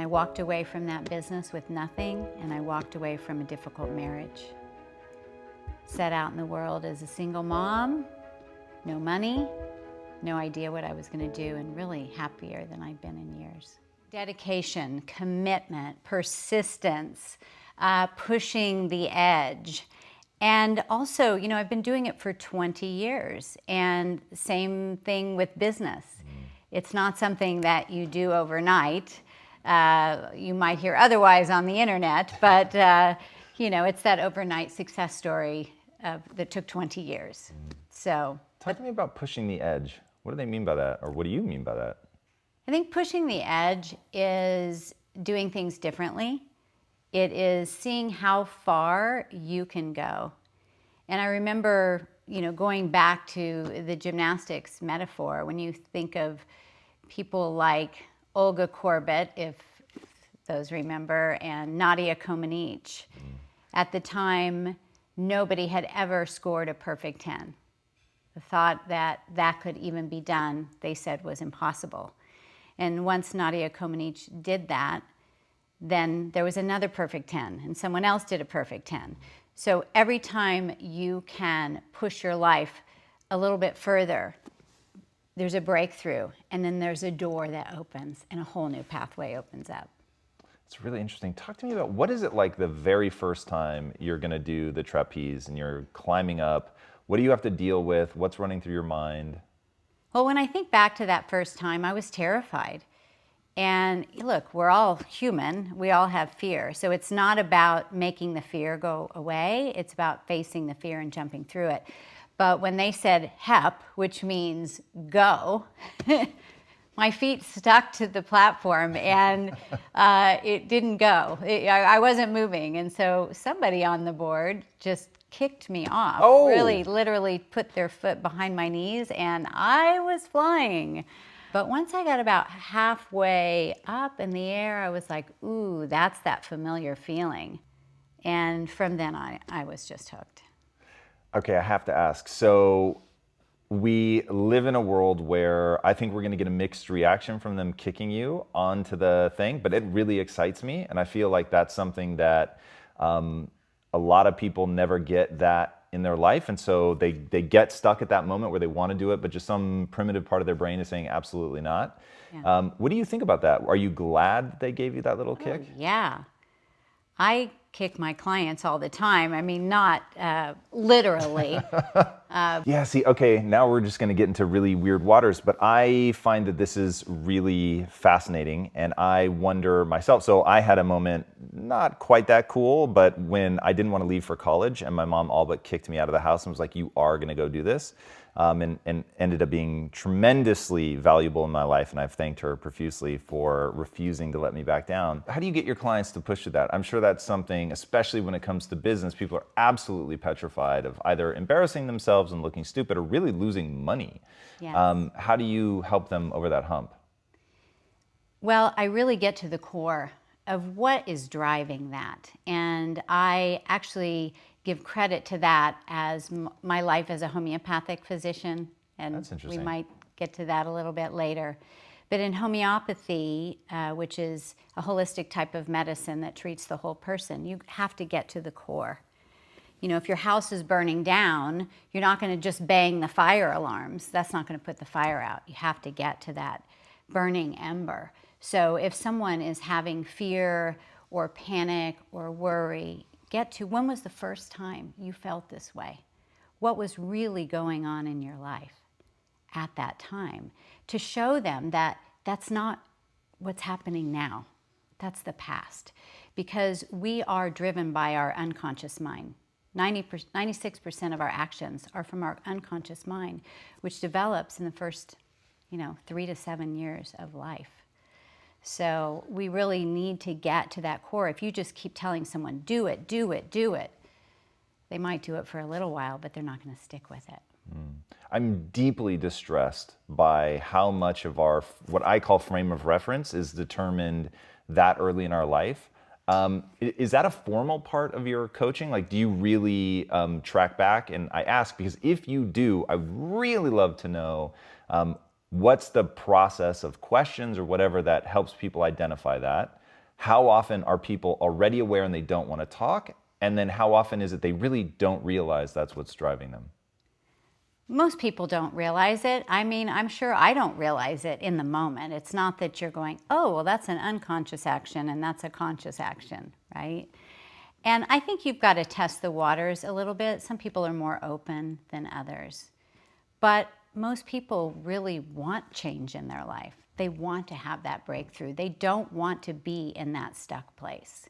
walked away from that business with nothing, and I walked away from a difficult marriage. Set out in the world as a single mom, no money, no idea what I was going to do, and really happier than I'd been in years. Dedication, commitment, persistence, pushing the edge. And also, you know, I've been doing it for 20 years, and same thing with business. It's not something that you do overnight. You might hear otherwise on the internet, but you know, it's that overnight success story that took 20 years. So, talk to me about pushing the edge. What do they mean by that, or what do you mean by that? I think pushing the edge is doing things differently. It is seeing how far you can go. And I remember, you know, going back to the gymnastics metaphor, when you think of people like Olga Korbut, if those remember, and Nadia Comaneci. At the time, nobody had ever scored a perfect 10. The thought that that could even be done, they said, was impossible. And once Nadia Comaneci did that, then there was another perfect 10, and someone else did a perfect 10. So every time you can push your life a little bit further, there's a breakthrough, and then there's a door that opens, and a whole new pathway opens up. It's really interesting. Talk to me about, what is it like the very first time you're going to do the trapeze and you're climbing up? What do you have to deal with? What's running through your mind? Well, when I think back to that first time, I was terrified. And look, we're all human. We all have fear. So it's not about making the fear go away. It's about facing the fear and jumping through it. But when they said HEP, which means go, my feet stuck to the platform, and it didn't go. I wasn't moving. And so somebody on the board just kicked me off. Oh. Really, literally put their foot behind my knees, and I was flying. But once I got about halfway up in the air, I was like, ooh, that's that familiar feeling. And from then on, I was just hooked. Okay, I have to ask. So we live in a world where I think we're going to get a mixed reaction from them kicking you onto the thing, but it really excites me. And I feel like that's something that a lot of people never get that in their life. And so they get stuck at that moment where they want to do it, but just some primitive part of their brain is saying absolutely not. Yeah. What do you think about that? Are you glad they gave you that little kick? Yeah. I kick my clients all the time. I mean, not literally. Yeah, see, okay, now we're just going to get into really weird waters, but I find that this is really fascinating, and I wonder myself. So I had a moment, not quite that cool, but when I didn't want to leave for college, and my mom all but kicked me out of the house and was like, you are going to go do this. And ended up being tremendously valuable in my life, and I've thanked her profusely for refusing to let me back down. How do you get your clients to push to that? I'm sure that's something, especially when it comes to business, people are absolutely petrified of either embarrassing themselves and looking stupid or really losing money. Yes. How do you help them over that hump? Well, I really get to the core of what is driving that, and I actually give credit to that as my life as a homeopathic physician, and that's interesting. We might get to that a little bit later. But in homeopathy, which is a holistic type of medicine that treats the whole person, you have to get to the core. You know, if your house is burning down, you're not going to just bang the fire alarms. That's not going to put the fire out. You have to get to that burning ember. So if someone is having fear or panic or worry, get to, when was the first time you felt this way? What was really going on in your life at that time? To show them that that's not what's happening now. That's the past. Because we are driven by our unconscious mind. 96% of our actions are from our unconscious mind, which develops in the first, 3 to 7 years of life. So we really need to get to that core. If you just keep telling someone, do it, do it, do it, they might do it for a little while, but they're not going to stick with it. I'm deeply distressed by how much of our, what I call frame of reference, is determined that early in our life. Is that a formal part of your coaching? Like, do you really track back? And I ask because if you do, I would really love to know what's the process of questions or whatever that helps people identify that. how often are people already aware and they don't want to talk? And then how often is it they really don't realize that's what's driving them? Most people don't realize it. I mean, I'm sure I don't realize it in the moment. It's not that you're going, oh, well, that's an unconscious action and that's a conscious action, right? And I think you've got to test the waters a little bit. Some people are more open than others. But most people really want change in their life. They want to have that breakthrough. They don't want to be in that stuck place.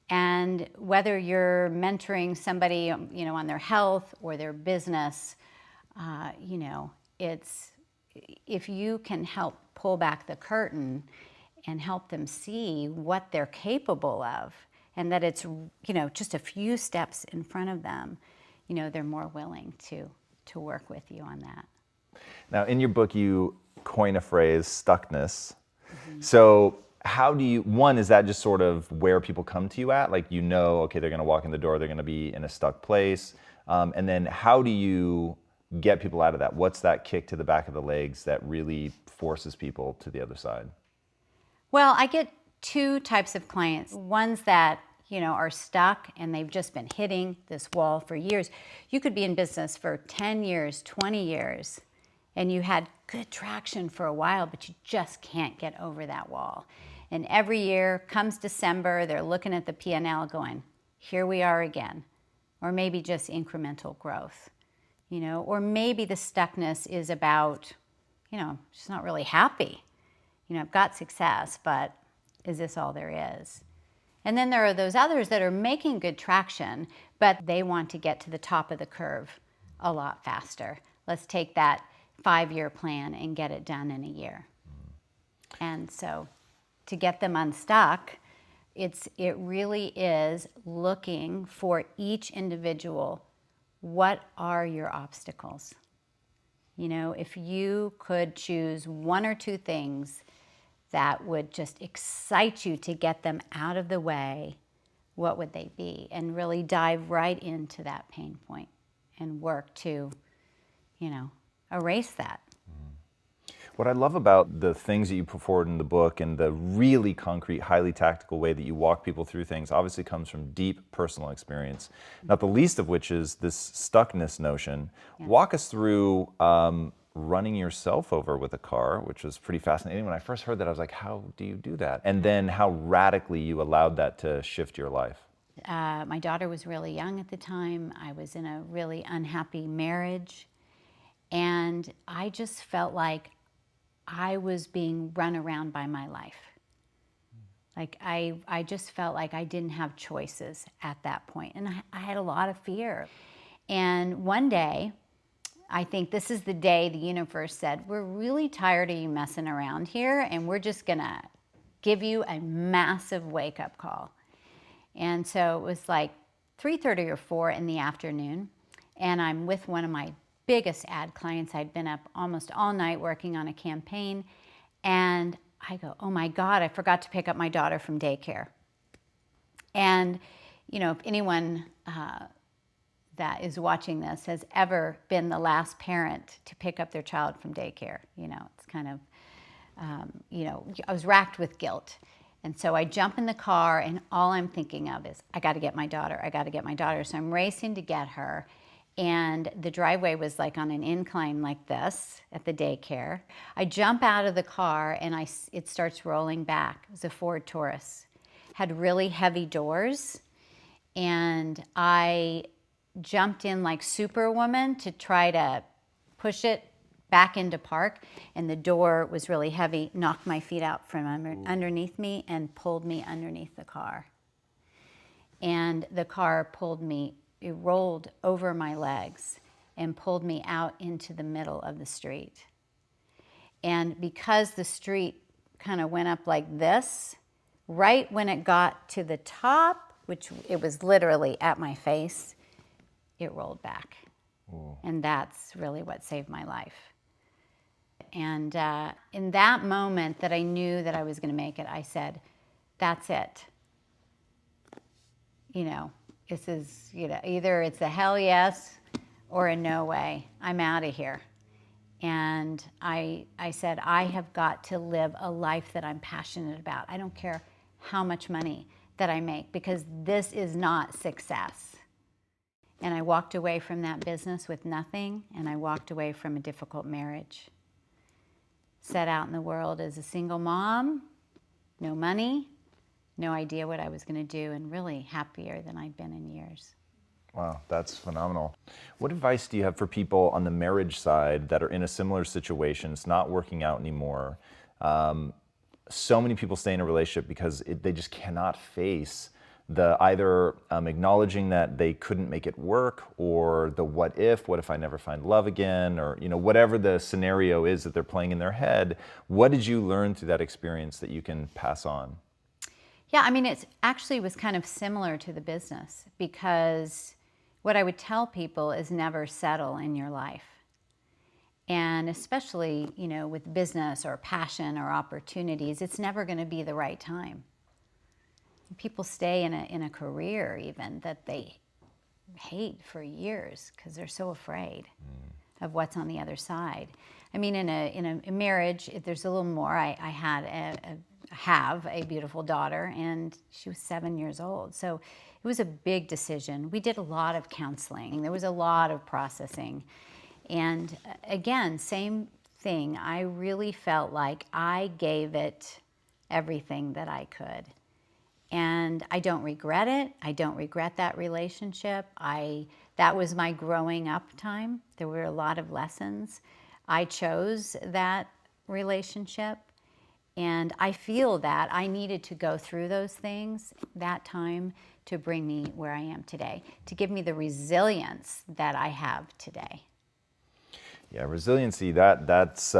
And whether you're mentoring somebody, on their health or their business, it's, if you can help pull back the curtain and help them see what they're capable of, and that it's, just a few steps in front of them, they're more willing to work with you on that. Now, in your book, you coin a phrase, stuckness. Mm-hmm. So how do you, one, is that just sort of where people come to you at? Like, okay, they're going to walk in the door, they're going to be in a stuck place. And then how do you get people out of that? What's that kick to the back of the legs that really forces people to the other side? Well, I get two types of clients. Ones that, are stuck and they've just been hitting this wall for years. You could be in business for 10 years, 20 years, and you had good traction for a while, but you just can't get over that wall. And every year comes December, they're looking at the P&L going, here we are again. Or maybe just incremental growth, or maybe the stuckness is about, she's not really happy. I've got success, but is this all there is? And then there are those others that are making good traction, but they want to get to the top of the curve a lot faster. Let's take that 5-year plan and get it done in a year. And so to get them unstuck, it really is looking for each individual. What are your obstacles? If you could choose one or two things that would just excite you to get them out of the way, what would they be? And really dive right into that pain point and work to, erase that. What I love about the things that you put forward in the book and the really concrete, highly tactical way that you walk people through things obviously comes from deep personal experience, not the least of which is this stuckness notion. Yeah. Walk us through running yourself over with a car, which was pretty fascinating. When I first heard that, I was like, how do you do that? And then how radically you allowed that to shift your life. My daughter was really young at the time. I was in a really unhappy marriage. And I just felt like I was being run around by my life. Like I just felt like I didn't have choices at that point. And I had a lot of fear. And one day, I think this is the day the universe said, we're really tired of you messing around here, and we're just gonna give you a massive wake-up call. And so it was like 3:30 or 4 in the afternoon, and I'm with one of my biggest ad clients. I'd been up almost all night working on a campaign, and I go, oh my God, I forgot to pick up my daughter from daycare. And, if anyone that is watching this has ever been the last parent to pick up their child from daycare, it's kind of, I was racked with guilt. And so I jump in the car, and all I'm thinking of is, I got to get my daughter. I got to get my daughter. So I'm racing to get her. And the driveway was like on an incline like this at the daycare. I jump out of the car, and it starts rolling back. It was a Ford Taurus. Had really heavy doors. And I jumped in like Superwoman to try to push it back into park, and the door was really heavy, knocked my feet out from underneath me and pulled me underneath the car. And the car it rolled over my legs and pulled me out into the middle of the street. And because the street kind of went up like this, right when it got to the top, which it was literally at my face, it rolled back. Ooh. And that's really what saved my life. And in that moment that I knew that I was going to make it, I said, that's it. This is, either it's a hell yes or a no way. I'm out of here. And I said, I have got to live a life that I'm passionate about. I don't care how much money that I make, because this is not success. And I walked away from that business with nothing, and I walked away from a difficult marriage. Set out in the world as a single mom, no money, no idea what I was going to do, and really happier than I'd been in years. Wow, that's phenomenal. What advice do you have for people on the marriage side that are in a similar situation? It's not working out anymore. So many people stay in a relationship because they just cannot face the either acknowledging that they couldn't make it work, or the what if I never find love again, or whatever the scenario is that they're playing in their head. What did you learn through that experience that you can pass on? Yeah, I mean, it actually was kind of similar to the business, because what I would tell people is never settle in your life. And especially, with business or passion or opportunities, it's never going to be the right time. People stay in a career even that they hate for years because they're so afraid of what's on the other side. I mean, in a marriage, there's a little more. I have a beautiful daughter, and she was 7 years old. So it was a big decision. We did a lot of counseling. There was a lot of processing. And again, same thing. I really felt like I gave it everything that I could. And I don't regret it. I don't regret that relationship. That was my growing up time. There were a lot of lessons. I chose that relationship. And I feel that I needed to go through those things that time to bring me where I am today, to give me the resilience that I have today. Yeah, resiliency, that's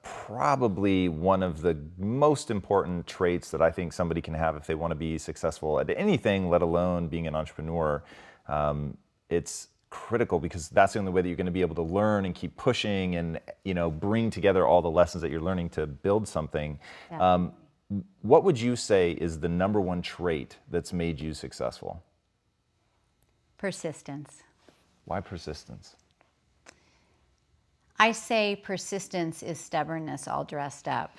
probably one of the most important traits that I think somebody can have if they want to be successful at anything, let alone being an entrepreneur. It's critical, because that's the only way that you're going to be able to learn and keep pushing and bring together all the lessons that you're learning to build something. What would you say is the number one trait that's made you successful? Persistence. Why persistence? I say persistence is stubbornness all dressed up.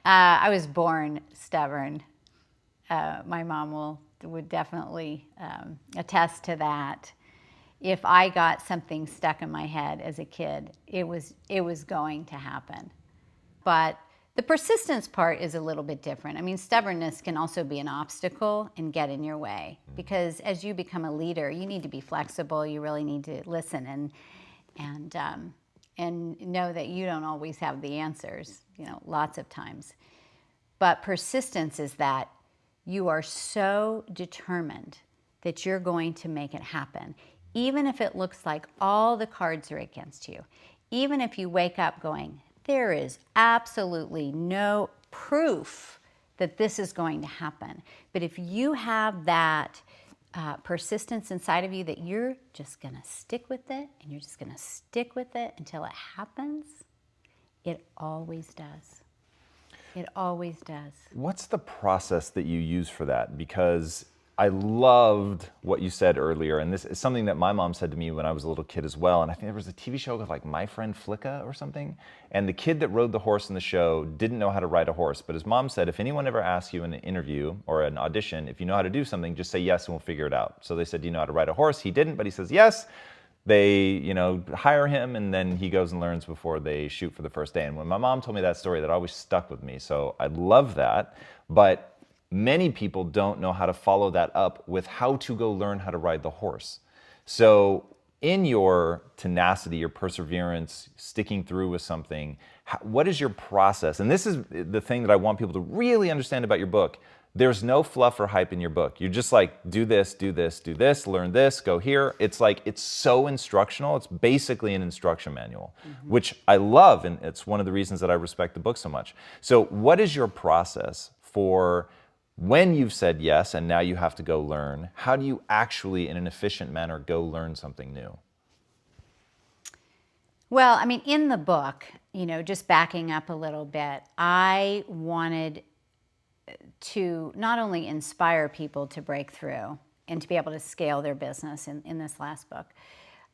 I was born stubborn. My mom would definitely attest to that. If I got something stuck in my head as a kid, it was going to happen. But the persistence part is a little bit different. I mean, stubbornness can also be an obstacle and get in your way, because as you become a leader, you need to be flexible. You really need to listen and know that you don't always have the answers, lots of times. But persistence is that you are so determined that you're going to make it happen, even if it looks like all the cards are against you. Even if you wake up going, there is absolutely no proof that this is going to happen. But if you have that persistence inside of you, that you're just going to stick with it, and you're just going to stick with it until it happens, it always does. It always does. What's the process that you use for that? Because I loved what you said earlier, and this is something that my mom said to me when I was a little kid as well. And I think there was a TV show called like My Friend Flicka or something. And the kid that rode the horse in the show didn't know how to ride a horse. But his mom said, if anyone ever asks you in an interview or an audition, if you know how to do something, just say yes and we'll figure it out. So they said, do you know how to ride a horse? He didn't, but he says yes. They, hire him, and then he goes and learns before they shoot for the first day. And when my mom told me that story, that always stuck with me. So I love that. But many people don't know how to follow that up with how to go learn how to ride the horse. So in your tenacity, your perseverance, sticking through with something, what is your process? And this is the thing that I want people to really understand about your book. There's no fluff or hype in your book. You're just like, do this, do this, do this, learn this, go here. It's like, it's so instructional. It's basically an instruction manual, which I love. And it's one of the reasons that I respect the book so much. So what is your process for when you've said yes and now you have to go learn? How do you actually, in an efficient manner, go learn something new? Well, I mean, in the book, just backing up a little bit, I wanted to not only inspire people to break through and to be able to scale their business in this last book,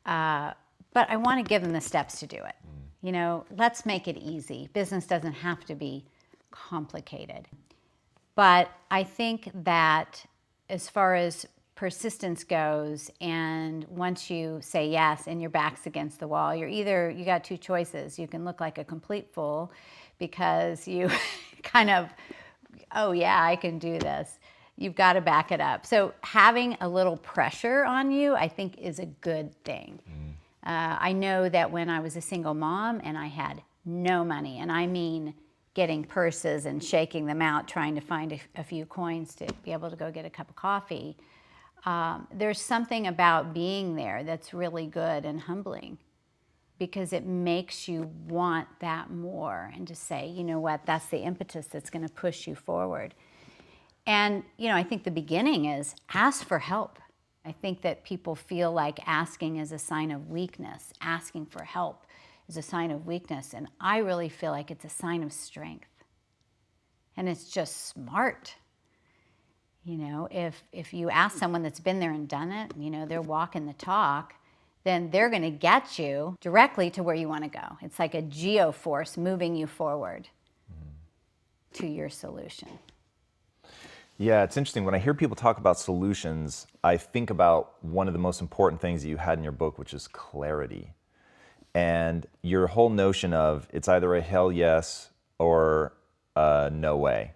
but I want to give them the steps to do it. Let's make it easy. Business doesn't have to be complicated. But I think that as far as persistence goes, and once you say yes and your back's against the wall, you got two choices. You can look like a complete fool because you kind of, oh yeah, I can do this. You've got to back it up. So having a little pressure on you, I think, is a good thing. I know that when I was a single mom and I had no money, and I mean getting purses and shaking them out, trying to find a few coins to be able to go get a cup of coffee, there's something about being there that's really good and humbling, because it makes you want that more and to say, you know what, that's the impetus that's going to push you forward. And, I think the beginning is ask for help. I think that people feel like asking is a sign of weakness. Asking for help is a sign of weakness. And I really feel like it's a sign of strength. And it's just smart. If you ask someone that's been there and done it, they're walking the talk, then they're going to get you directly to where you want to go. It's like a geoforce moving you forward to your solution. Yeah, it's interesting. When I hear people talk about solutions, I think about one of the most important things that you had in your book, which is clarity. And your whole notion of it's either a hell yes or a no way.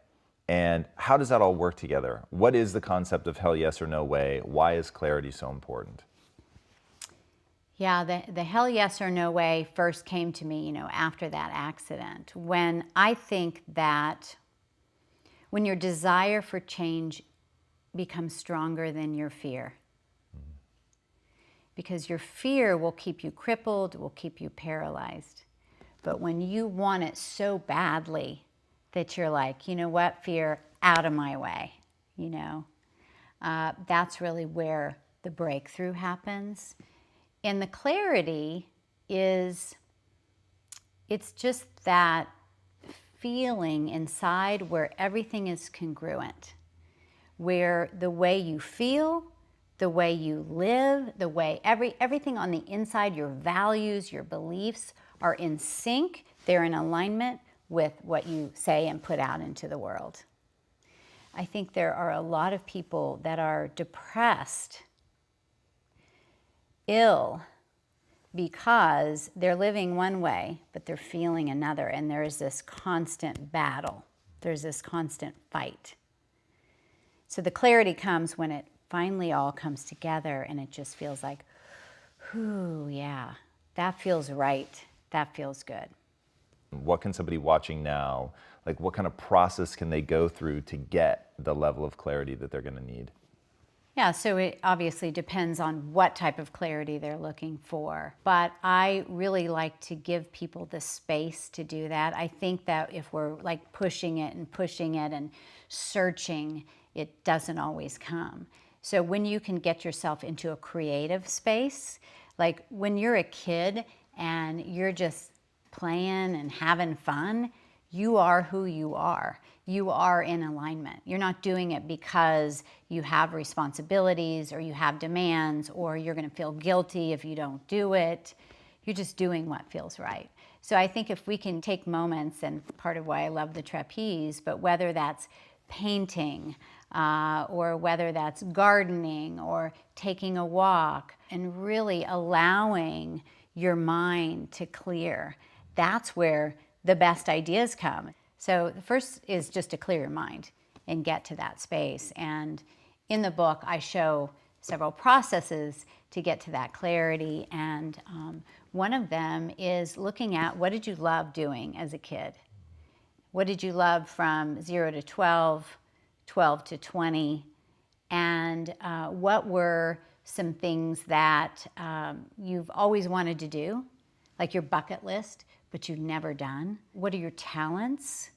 And how does that all work together? What is the concept of hell yes or no way? Why is clarity so important? Yeah, the hell yes or no way first came to me, after that accident, when I think that when your desire for change becomes stronger than your fear. Because your fear will keep you crippled, will keep you paralyzed. But when you want it so badly that you're like, you know what, fear, out of my way, that's really where the breakthrough happens. And the clarity it's just that feeling inside where everything is congruent, where the way you feel, the way you live, the way everything on the inside, your values, your beliefs are in sync. They're in alignment with what you say and put out into the world. I think there are a lot of people that are depressed, ill, because they're living one way, but they're feeling another, and there's this constant battle. There's this constant fight. So the clarity comes when it finally all comes together, and it just feels like, whew, yeah, that feels right. That feels good. What can somebody watching now, what kind of process can they go through to get the level of clarity that they're going to need? Yeah, so it obviously depends on what type of clarity they're looking for. But I really like to give people the space to do that. I think that if we're pushing it and searching, it doesn't always come. So when you can get yourself into a creative space, like when you're a kid and you're just playing and having fun, you are who you are. You are in alignment. You're not doing it because you have responsibilities or you have demands or you're going to feel guilty if you don't do it. You're just doing what feels right. So I think if we can take moments, and part of why I love the trapeze, but whether that's painting or whether that's gardening or taking a walk and really allowing your mind to clear, that's where the best ideas come. So the first is just to clear your mind and get to that space. And in the book, I show several processes to get to that clarity. And one of them is looking at, what did you love doing as a kid? What did you love from 0 to 12, 12 to 20? And what were some things that you've always wanted to do, like your bucket list, but you've never done? What are your talents?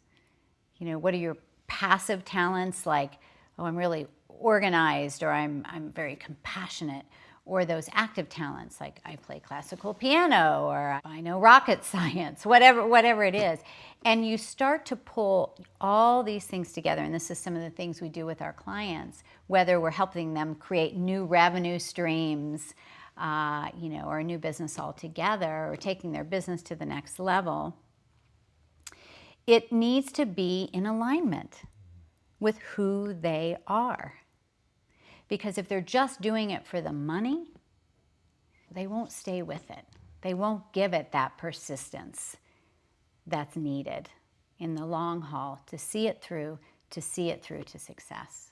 What are your passive talents, like, oh, I'm really organized, or I'm very compassionate, or those active talents, like I play classical piano, or I know rocket science, whatever it is. And you start to pull all these things together, and this is some of the things we do with our clients, whether we're helping them create new revenue streams, or a new business altogether, or taking their business to the next level. It needs to be in alignment. with who they are. Because if they're just doing it for the money, they won't stay with it. They won't give it that persistence that's needed in the long haul to see it through to success.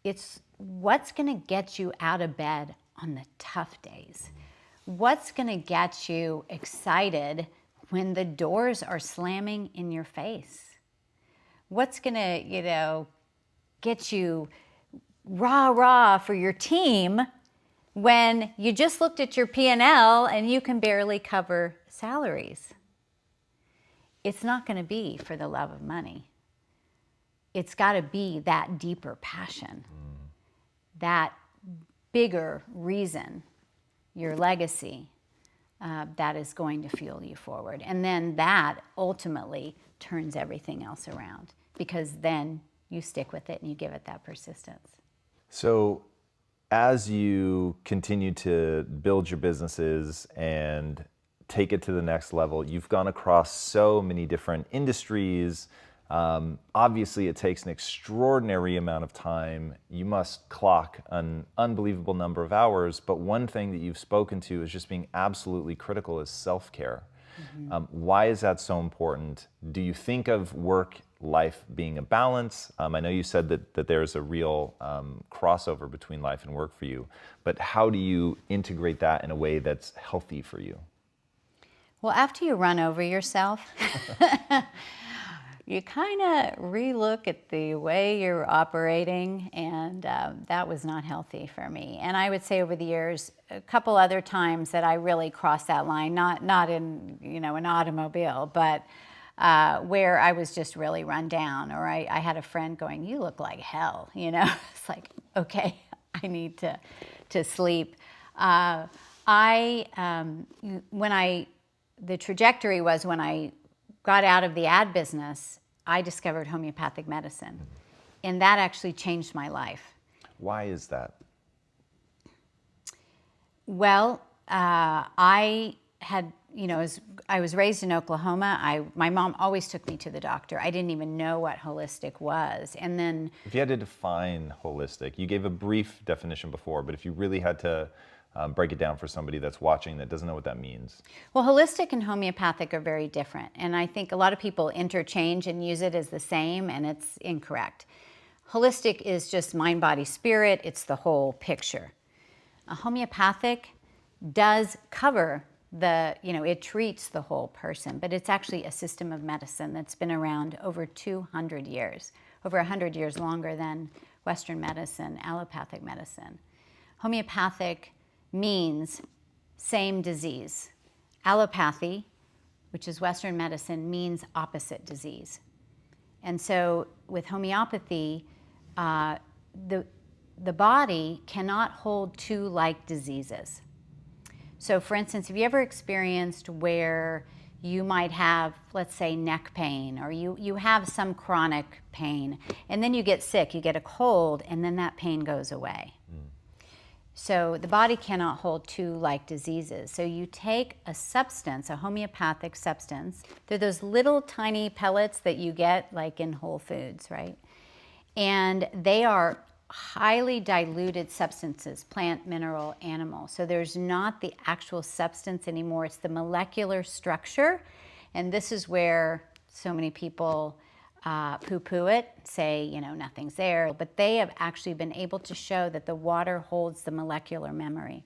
It's what's going to get you out of bed on the tough days. What's going to get you excited when the doors are slamming in your face? What's going to, get you rah for your team when you just looked at your P&L and you can barely cover salaries? It's not going to be for the love of money. It's got to be that deeper passion, that bigger reason, your legacy, that is going to fuel you forward. And then that ultimately turns everything else around, because then you stick with it and you give it that persistence. So as you continue to build your businesses and take it to the next level, you've gone across so many different industries. Obviously, it takes an extraordinary amount of time. You must clock an unbelievable number of hours. But one thing that you've spoken to is just being absolutely critical is self-care. Why is that so important? Do you think of work-life being a balance? I know you said that there's a real crossover between life and work for you, but how do you integrate that in a way that's healthy for you? Well, after you run over yourself, you kind of relook at the way you're operating, and that was not healthy for me. And I would say over the years, a couple other times that I really crossed that line, not in an automobile, but where I was just really run down, or I had a friend going, "You look like hell," It's like, okay, I need to sleep. The trajectory was when I got out of the ad business, I discovered homeopathic medicine, and that actually changed my life. Why is that? Well, I had, I was raised in Oklahoma. My mom always took me to the doctor. I didn't even know what holistic was. And then, if you had to define holistic, you gave a brief definition before, but if you really had to break it down for somebody that's watching that doesn't know what that means. Well, holistic and homeopathic are very different. And I think a lot of people interchange and use it as the same, and it's incorrect. Holistic is just mind, body, spirit. It's the whole picture. A homeopathic does cover it treats the whole person, but it's actually a system of medicine that's been around over 200 years, over 100 years longer than Western medicine, allopathic medicine. Homeopathic means same disease. Allopathy, which is Western medicine, means opposite disease. And so with homeopathy, the body cannot hold two like diseases. So for instance, have you ever experienced where you might have, let's say, neck pain, or you have some chronic pain, and then you get sick, you get a cold, and then that pain goes away? So the body cannot hold two like diseases. So you take a substance, a homeopathic substance. They're those little tiny pellets that you get like in Whole Foods, right? And they are highly diluted substances, plant, mineral, animal. So there's not the actual substance anymore. It's the molecular structure. And this is where so many people poo-poo it, say, nothing's there. But they have actually been able to show that the water holds the molecular memory.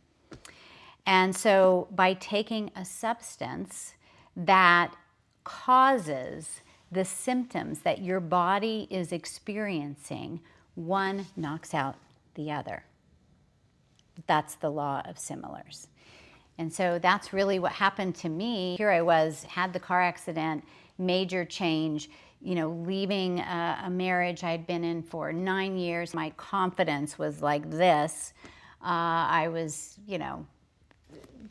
And so by taking a substance that causes the symptoms that your body is experiencing, one knocks out the other. That's the law of similars. And so that's really what happened to me. Here I was, had the car accident, major change, leaving a marriage I'd been in for 9 years. My confidence was like this. I was,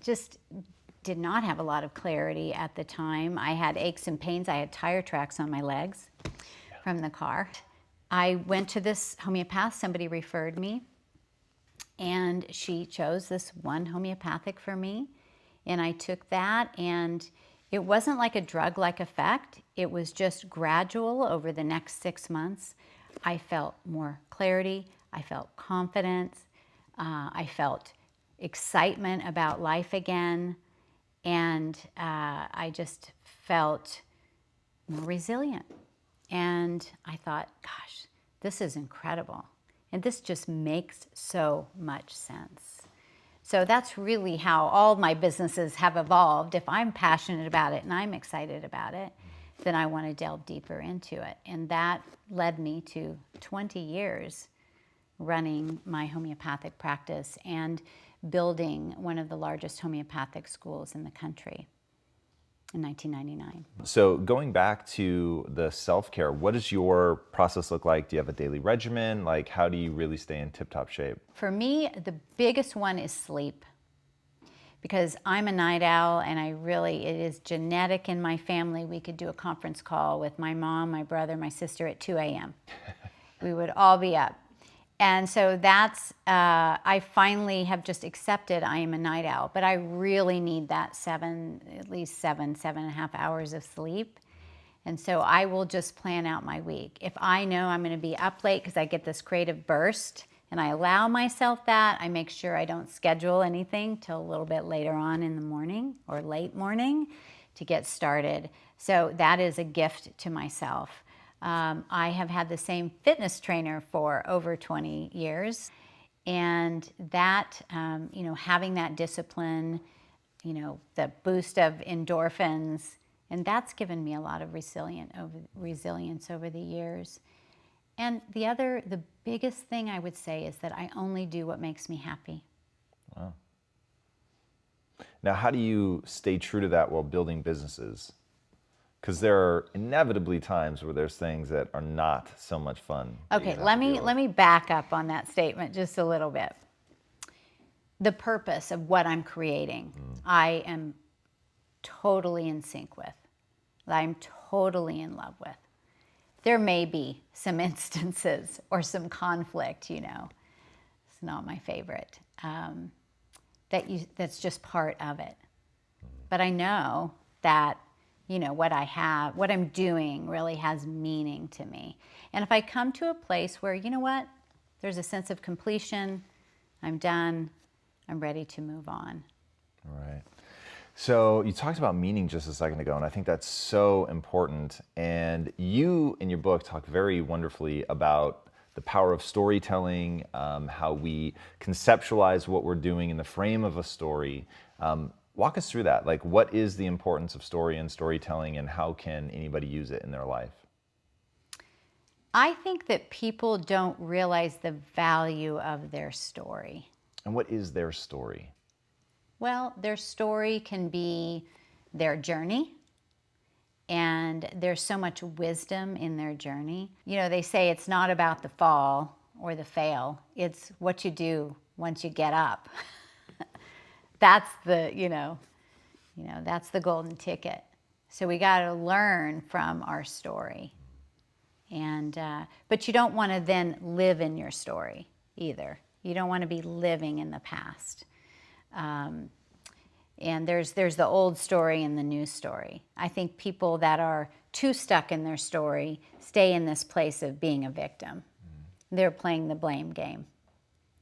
just did not have a lot of clarity at the time. I had aches and pains. I had tire tracks on my legs from the car. I went to this homeopath. Somebody referred me, and she chose this one homeopathic for me. And I took that, and it wasn't like a drug-like effect. It was just gradual over the next 6 months. I felt more clarity, I felt confidence, I felt excitement about life again, and I just felt more resilient. And I thought, gosh, this is incredible. And this just makes so much sense. So that's really how all my businesses have evolved. If I'm passionate about it and I'm excited about it, then I want to delve deeper into it. And that led me to 20 years running my homeopathic practice and building one of the largest homeopathic schools in the country in 1999. So going back to the self-care, what does your process look like? Do you have a daily regimen? Like, how do you really stay in tip-top shape? For me, the biggest one is sleep, because I'm a night owl, and it is genetic in my family. We could do a conference call with my mom, my brother, my sister at 2 a.m. We would all be up. And so I finally have just accepted I am a night owl, but I really need that at least 7.5 hours of sleep. And so I will just plan out my week. If I know I'm going to be up late because I get this creative burst and I allow myself that, I make sure I don't schedule anything till a little bit later on in the morning or late morning to get started. So that is a gift to myself. I have had the same fitness trainer for over 20 years, and that, having that discipline, the boost of endorphins, and that's given me a lot of resilience over the years. And the biggest thing I would say is that I only do what makes me happy. Wow. Now, how do you stay true to that while building businesses? Because there are inevitably times where there's things that are not so much fun. Okay, let me back up on that statement just a little bit. The purpose of what I'm creating, I am totally in sync with. I'm totally in love with. There may be some instances or some conflict, it's not my favorite. That's just part of it. But I know that what I'm doing really has meaning to me. And if I come to a place where, there's a sense of completion, I'm done, I'm ready to move on. Right. So you talked about meaning just a second ago, and I think that's so important. And you, in your book, talk very wonderfully about the power of storytelling, how we conceptualize what we're doing in the frame of a story. Walk us through that. Like, what is the importance of story and storytelling, and how can anybody use it in their life? I think that people don't realize the value of their story. And what is their story? Well, their story can be their journey, and there's so much wisdom in their journey. They say it's not about the fall or the fail, it's what you do once you get up. That's that's the golden ticket. So we got to learn from our story. And, but you don't want to then live in your story either. You don't want to be living in the past. And there's the old story and the new story. I think people that are too stuck in their story stay in this place of being a victim. They're playing the blame game.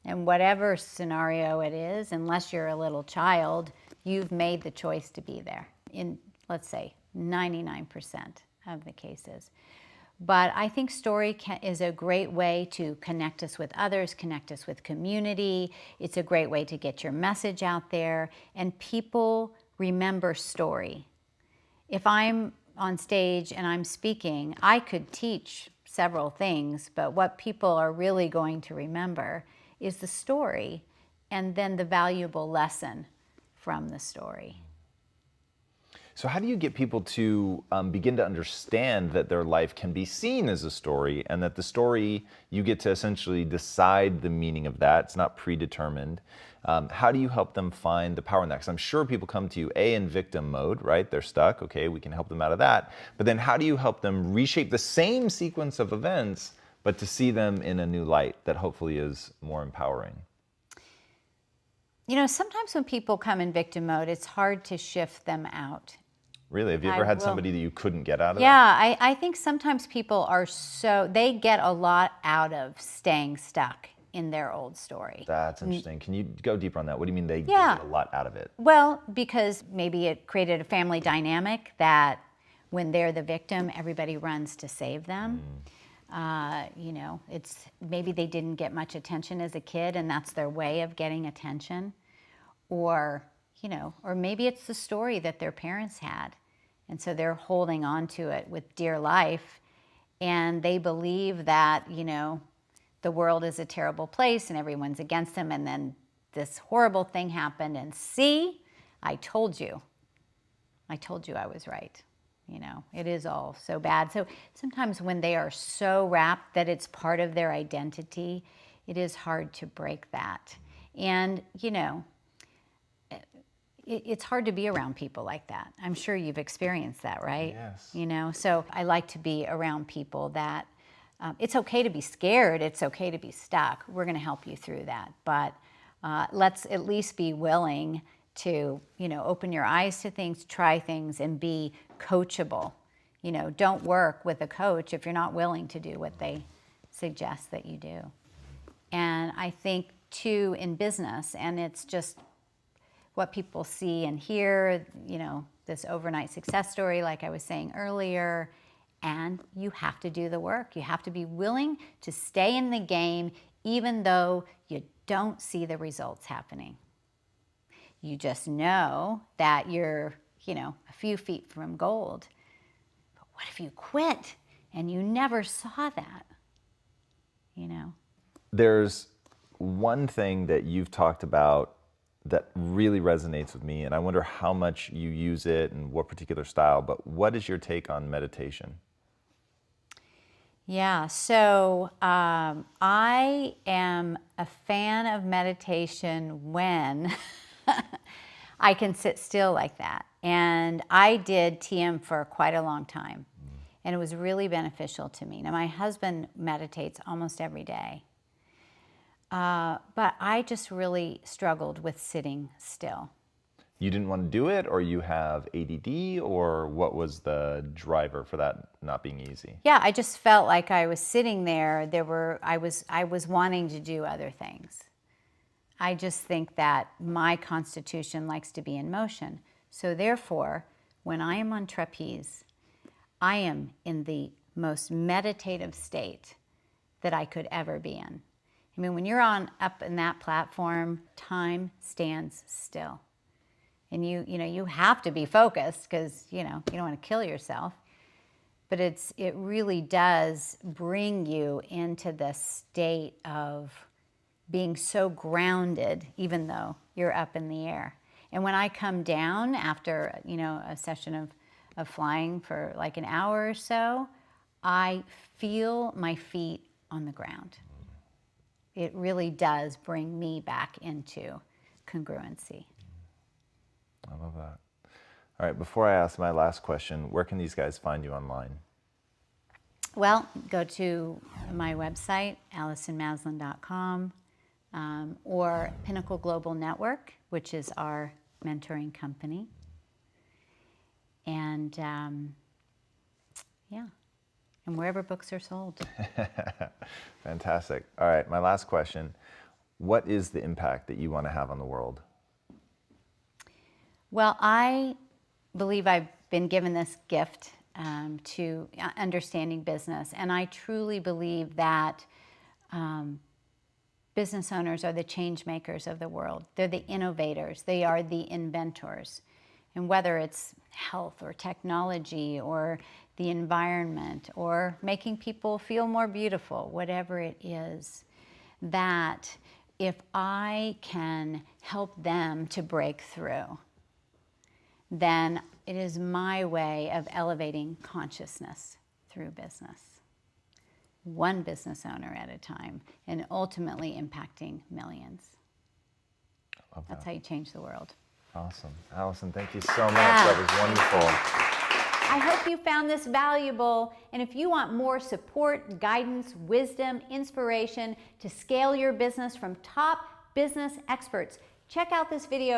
And whatever scenario it is, unless you're a little child, you've made the choice to be there in, let's say, 99% of the cases. But I think story is a great way to connect us with others, connect us with community. It's a great way to get your message out there. And people remember story. If I'm on stage and I'm speaking, I could teach several things, but what people are really going to remember is the story and then the valuable lesson from the story. So how do you get people to begin to understand that their life can be seen as a story, and that the story, you get to essentially decide the meaning of that? It's not predetermined. How do you help them find the power in that? Because I'm sure people come to you, in victim mode, right? They're stuck. Okay, we can help them out of that. But then how do you help them reshape the same sequence of events, but to see them in a new light that hopefully is more empowering? Sometimes when people come in victim mode, it's hard to shift them out. Really? Have you ever had somebody that you couldn't get out of that? Yeah, I think sometimes people are they get a lot out of staying stuck in their old story. That's interesting. Can you go deeper on that? What do you mean they Yeah. get a lot out of it? Well, because maybe it created a family dynamic that when they're the victim, everybody runs to save them. You know, it's maybe they didn't get much attention as a kid and that's their way of getting attention. Or, you know, or maybe it's the story that their parents had. And so they're holding on to it with dear life. And they believe that, you know, the world is a terrible place and everyone's against them. And then this horrible thing happened. And see, I told you I was right. You know, it is all so bad. So sometimes when they are so wrapped that it's part of their identity, it is hard to break that. And, you know, it's hard to be around people like that. I'm sure you've experienced that, right? Yes. You know, so I like to be around people that it's okay to be scared. It's okay to be stuck. We're going to help you through that. But let's at least be willing to, you know, open your eyes to things, try things, and be coachable. You know, don't work with a coach if you're not willing to do what they suggest that you do. And I think, too, in business, and it's just what people see and hear, you know, this overnight success story, like I was saying earlier, and you have to do the work. You have to be willing to stay in the game, even though you don't see the results happening. You just know that you're, you know, a few feet from gold. But what if you quit and you never saw that? You know? There's one thing that you've talked about that really resonates with me, and I wonder how much you use it and what particular style, but what is your take on meditation? Yeah, so I am a fan of meditation when I can sit still like that. And I did TM for quite a long time, and it was really beneficial to me. Now, my husband meditates almost every day, but I just really struggled with sitting still. You didn't want to do it, or you have ADD, or what was the driver for that not being easy? Yeah, I just felt like I was sitting there. I was wanting to do other things. I just think that my constitution likes to be in motion. So therefore, when I am on trapeze, I am in the most meditative state that I could ever be in. I mean, when you're up in that platform, time stands still. And you have to be focused because, you know, you don't want to kill yourself. But it really does bring you into the state of being so grounded, even though you're up in the air. And when I come down after, you know, a session of flying for like an hour or so, I feel my feet on the ground. It really does bring me back into congruency. I love that. All right, before I ask my last question, where can these guys find you online? Well, go to my website, AllisonMaslan.com, or Pinnacle Global Network, which is our mentoring company. And yeah, and wherever books are sold. Fantastic. All right, my last question. What is the impact that you want to have on the world? Well, I believe I've been given this gift to understanding business, and I truly believe that business owners are the change makers of the world. They're the innovators. They are the inventors. And whether it's health or technology or the environment or making people feel more beautiful, whatever it is, that if I can help them to break through, then it is my way of elevating consciousness through business. One business owner at a time, and ultimately impacting millions. That's how you change the world. Awesome. Allison, thank you so much. That was wonderful. I hope you found this valuable, and if you want more support, guidance, wisdom, inspiration to scale your business from top business experts, check out this video